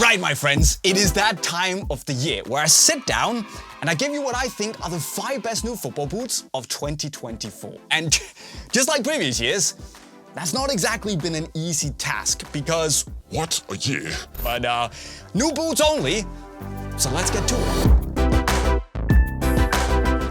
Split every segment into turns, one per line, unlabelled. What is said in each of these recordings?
Right, my friends, it is that time of the year where I sit down and I give you what I think are the 5 best new football boots of 2024. And just like previous years, that's not exactly been an easy task because
What a year.
But new boots only, so let's get to it.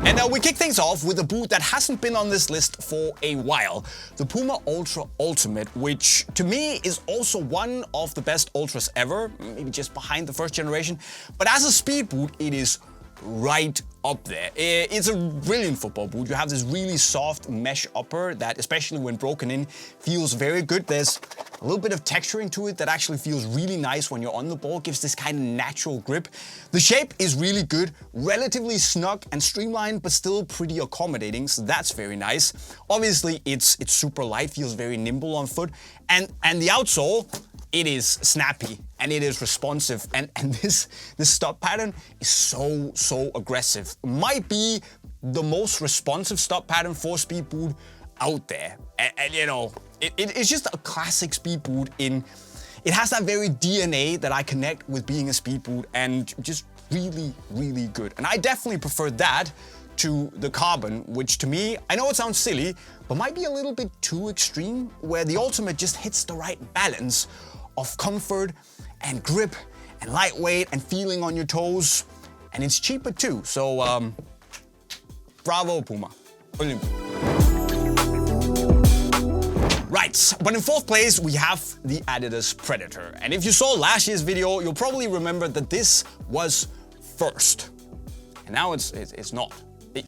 And we kick things off with a boot that hasn't been on this list for a while, the PUMA Ultra Ultimate, which to me is also one of the best Ultras ever, maybe just behind the first generation. But as a speed boot, it is right up there. It's a brilliant football boot. You have this really soft mesh upper that, especially when broken in, feels very good. There's a little bit of texturing to it that actually feels really nice when you're on the ball, gives this kind of natural grip. The shape is really good, relatively snug and streamlined, but still pretty accommodating, so that's very nice. Obviously, it's super light, feels very nimble on foot, and the outsole, it is snappy and it is responsive, and this stop pattern is so aggressive. Might be the most responsive stop pattern for speed boot out there, and you know, it's just a classic speed boot. It has that very DNA that I connect with being a speed boot, and just really good. And I definitely prefer that to the carbon, which to me, I know it sounds silly, but might be a little bit too extreme, where the Ultimate just hits the right balance of comfort and grip and lightweight and feeling on your toes, and it's cheaper too. So bravo Puma. Brilliant. Right, but in 4th place we have the Adidas Predator. And if you saw last year's video, you'll probably remember that this was first. And now it's not.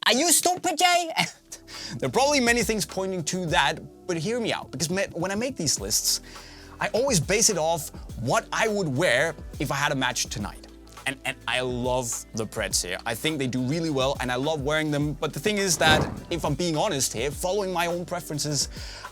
Are you stupid, Jay? There are probably many things pointing to that, but hear me out, because when I make these lists, I always base it off what I would wear if I had a match tonight. And I love the Preds here. I think they do really well and I love wearing them. But the thing is that, if I'm being honest here, following my own preferences,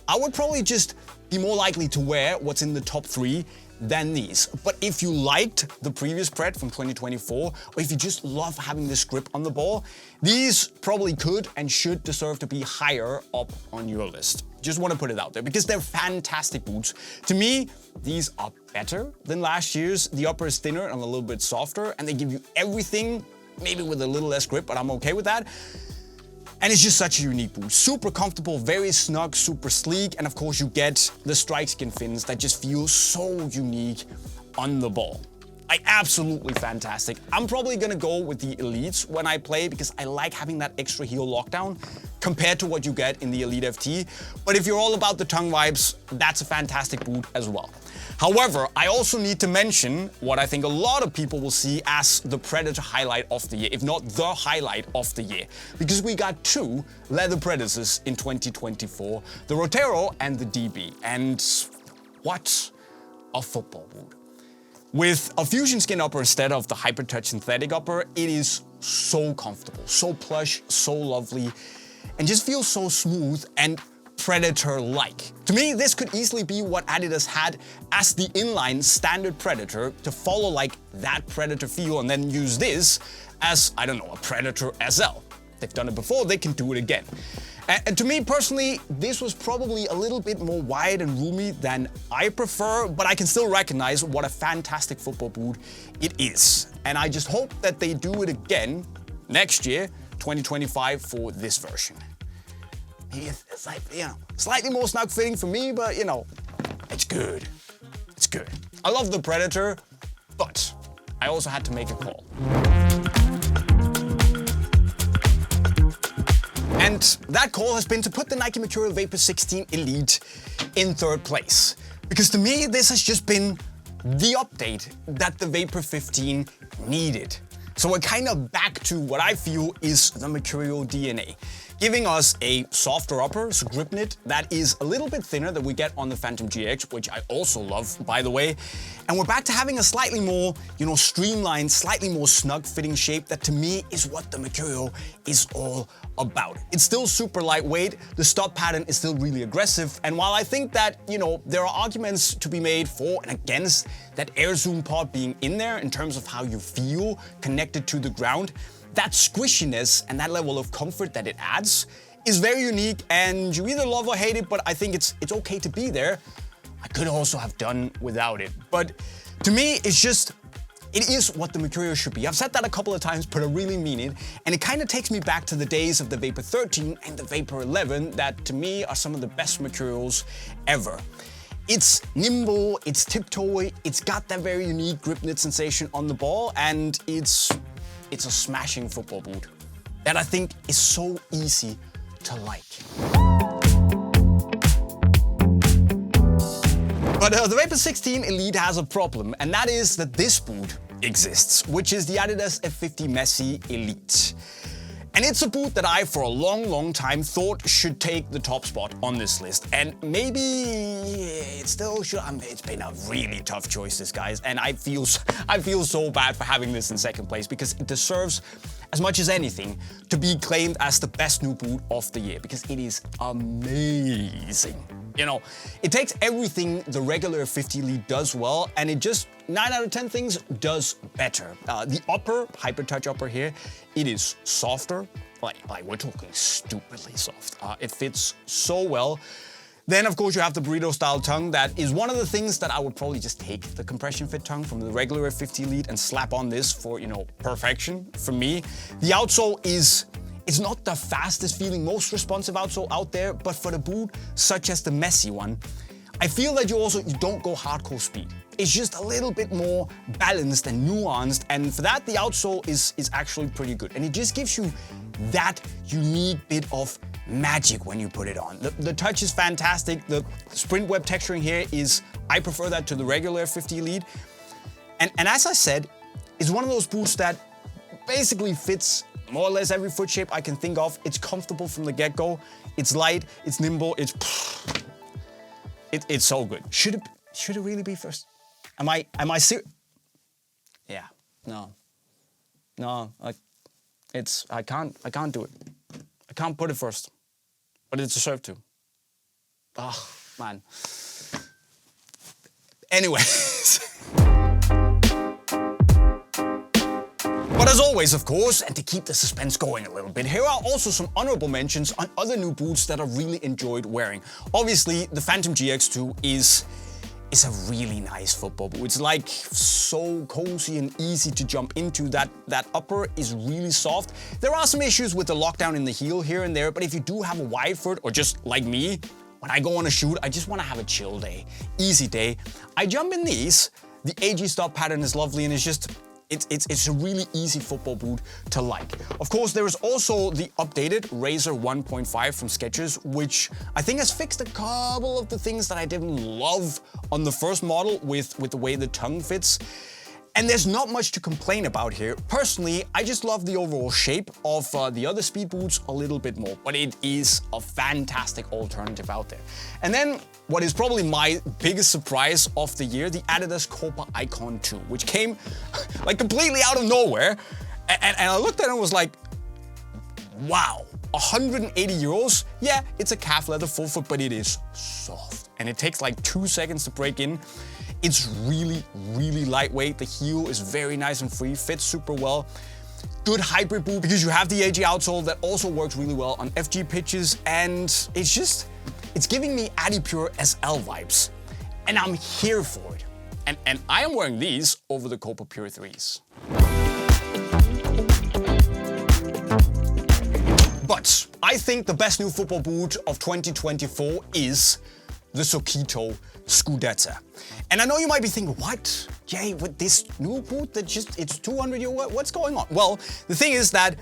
I would probably just be more likely to wear what's in the top 3 than these. But if you liked the previous Pred from 2024, or if you just love having this grip on the ball, these probably could and should deserve to be higher up on your list. Just want to put it out there because they're fantastic boots. To me, these are better than last year's. The upper is thinner and a little bit softer, and they give you everything, maybe with a little less grip, but I'm okay with that. And it's just such a unique boot. Super comfortable, very snug, super sleek, and of course you get the strike skin fins that just feel so unique on the ball. Absolutely fantastic. I'm probably gonna go with the Elites when I play because I like having that extra heel lockdown compared to what you get in the Elite FT. But if you're all about the tongue vibes, that's a fantastic boot as well. However, I also need to mention what I think a lot of people will see as the Predator highlight of the year, if not the highlight of the year. Because we got 2 leather Predators in 2024, the Rotero and the DB. And what a football boot. With a fusion skin upper instead of the Hypertouch synthetic upper, it is so comfortable, so plush, so lovely, and just feels so smooth and Predator-like. To me, this could easily be what Adidas had as the inline standard Predator to follow like that Predator feel, and then use this as, I don't know, a Predator SL. They've done it before, they can do it again. And to me personally, this was probably a little bit more wide and roomy than I prefer, but I can still recognize what a fantastic football boot it is. And I just hope that they do it again next year, 2025, for this version. It's like, you know, slightly more snug fitting for me, but you know, it's good. It's good. I love the Predator, but I also had to make a call. And that call has been to put the Nike Mercurial Vapor 16 Elite in 3rd place. Because to me, this has just been the update that the Vapor 15 needed. So we're kind of back to what I feel is the Mercurial DNA, giving us a softer upper, so grip knit, that is a little bit thinner than we get on the Phantom GX, which I also love, by the way. And we're back to having a slightly more, you know, streamlined, slightly more snug fitting shape that to me is what the Mercurial is all about. It's still super lightweight, the stop pattern is still really aggressive, and while I think that, you know, there are arguments to be made for and against that air zoom pod being in there in terms of how you feel connected to the ground, that squishiness and that level of comfort that it adds is very unique, and you either love or hate it, but I think it's okay to be there. I could also have done without it. But To me, it is what the Mercurial should be. I've said that a couple of times, but I really mean it. And it kind of takes me back to the days of the Vapor 13 and the Vapor 11 that to me are some of the best Mercurials ever. It's nimble, it's tiptoey, it's got that very unique grip knit sensation on the ball, and it's a smashing football boot that I think is so easy to like. But the Vapor 16 Elite has a problem, and that is that this boot exists, which is the Adidas F50 Messi Elite. And it's a boot that I, for a long time, thought should take the top spot on this list. And maybe it still should. It's been a really tough choice, this, guys. And I feel so bad for having this in second place because it deserves, as much as anything, to be claimed as the best new boot of the year because it is amazing. You know, it takes everything the regular F50 Elite does well, and it just 9 out of 10 things does better. The upper, Hyper Touch upper here, it is softer, like we're talking stupidly soft. It fits so well. Then, of course, you have the burrito-style tongue. That is one of the things that I would probably just take the compression fit tongue from the regular F50 Elite and slap on this for, you know, perfection for me. The outsole it's not the fastest feeling, most responsive outsole out there, but for the boot, such as the Messi one, I feel that you don't go hardcore speed. It's just a little bit more balanced and nuanced, and for that, the outsole is actually pretty good. And it just gives you that unique bit of magic when you put it on. The touch is fantastic. The sprint web texturing here I prefer that to the regular F50 Elite. And as I said, it's one of those boots that basically fits more or less every foot shape I can think of. It's comfortable from the get-go. It's light, it's nimble, it's so good. Should it really be first? Am I serious? Yeah, no, I can't do it. I can't put it first, but it deserved to. Oh, man. Anyways. But as always, of course, and to keep the suspense going a little bit, here are also some honorable mentions on other new boots that I've really enjoyed wearing. Obviously, the Phantom GX2 is a really nice football boot. It's like so cozy and easy to jump into. That upper is really soft. There are some issues with the lockdown in the heel here and there, but if you do have a wide foot, or just like me, when I go on a shoot, I just want to have a chill day, easy day, I jump in these. The AG stop pattern is lovely, and it's a really easy football boot to like. Of course, there is also the updated Razor 1.5 from Skechers, which I think has fixed a couple of the things that I didn't love on the first model with the way the tongue fits. And there's not much to complain about here. Personally, I just love the overall shape of the other speed boots a little bit more, but it is a fantastic alternative out there. And then, what is probably my biggest surprise of the year, the Adidas Copa Icon 2, which came like completely out of nowhere. And I looked at it and was like, wow, 180 euros? Yeah, it's a calf leather full foot, but it is soft. And it takes like 2 seconds to break in. It's really lightweight. The heel is very nice and free, fits super well. Good hybrid boot because you have the AG outsole that also works really well on FG pitches, and it's giving me Adipure SL vibes. And I'm here for it. And I am wearing these over the Copa Pure 3s. But I think the best new football boot of 2024 is the Sokito Scudetta. And I know you might be thinking, what? Jay, with this new boot that it's 200 euro, what's going on? Well, the thing is that,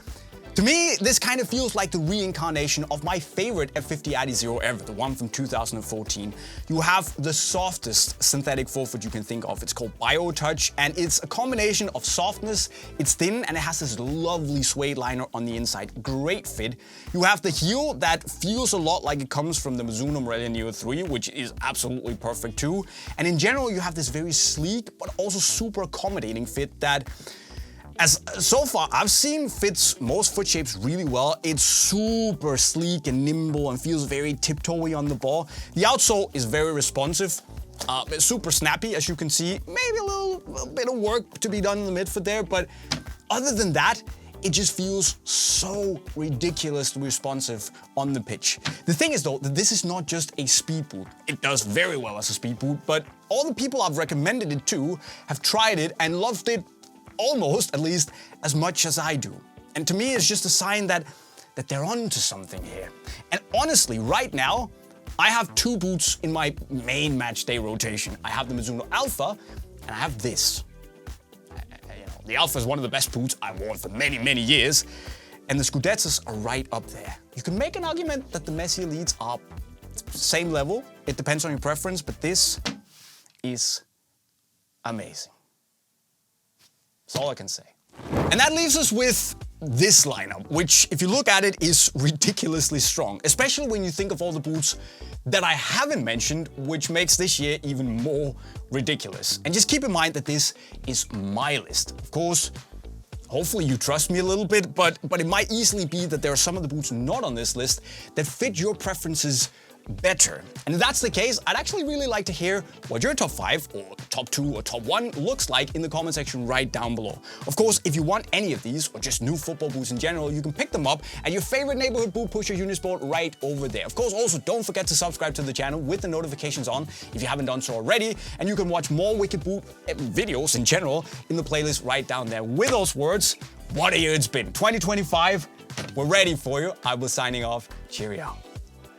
to me, this kind of feels like the reincarnation of my favorite F50 Adi Zero ever, the one from 2014. You have the softest synthetic forefoot you can think of. It's called Bio Touch, and it's a combination of softness, it's thin, and it has this lovely suede liner on the inside. Great fit. You have the heel that feels a lot like it comes from the Mizuno Morelia Neo 3, which is absolutely perfect too. And in general, you have this very sleek, but also super accommodating fit that, as so far I've seen, fits most foot shapes really well. It's super sleek and nimble and feels very tiptoey on the ball. The outsole is very responsive, super snappy, as you can see. Maybe a little bit of work to be done in the midfoot there, but other than that, it just feels so ridiculously responsive on the pitch. The thing is though, that this is not just a speed boot. It does very well as a speed boot, but all the people I've recommended it to have tried it and loved it almost, at least, as much as I do. And to me, it's just a sign that they're onto something here. And honestly, right now, I have two boots in my main match day rotation. I have the Mizuno Alpha, and I have this. The Alpha is one of the best boots I've worn for many, many years, and the Scudettas are right up there. You can make an argument that the Messi Elites are same level. It depends on your preference, but this is amazing. That's all I can say. And that leaves us with this lineup, which, if you look at it, is ridiculously strong, especially when you think of all the boots that I haven't mentioned, which makes this year even more ridiculous. And just keep in mind that this is my list. Of course, hopefully you trust me a little bit, but it might easily be that there are some of the boots not on this list that fit your preferences better. And if that's the case, I'd actually really like to hear what your top 5 or top 2 or top 1 looks like in the comment section right down below. Of course, if you want any of these or just new football boots in general, you can pick them up at your favorite neighborhood boot pusher Unisport right over there. Of course, also don't forget to subscribe to the channel with the notifications on if you haven't done so already, and you can watch more Wicked Boot videos in general in the playlist right down there. With those words, what a year it's been. 2025, we're ready for you. I was signing off. Cheerio.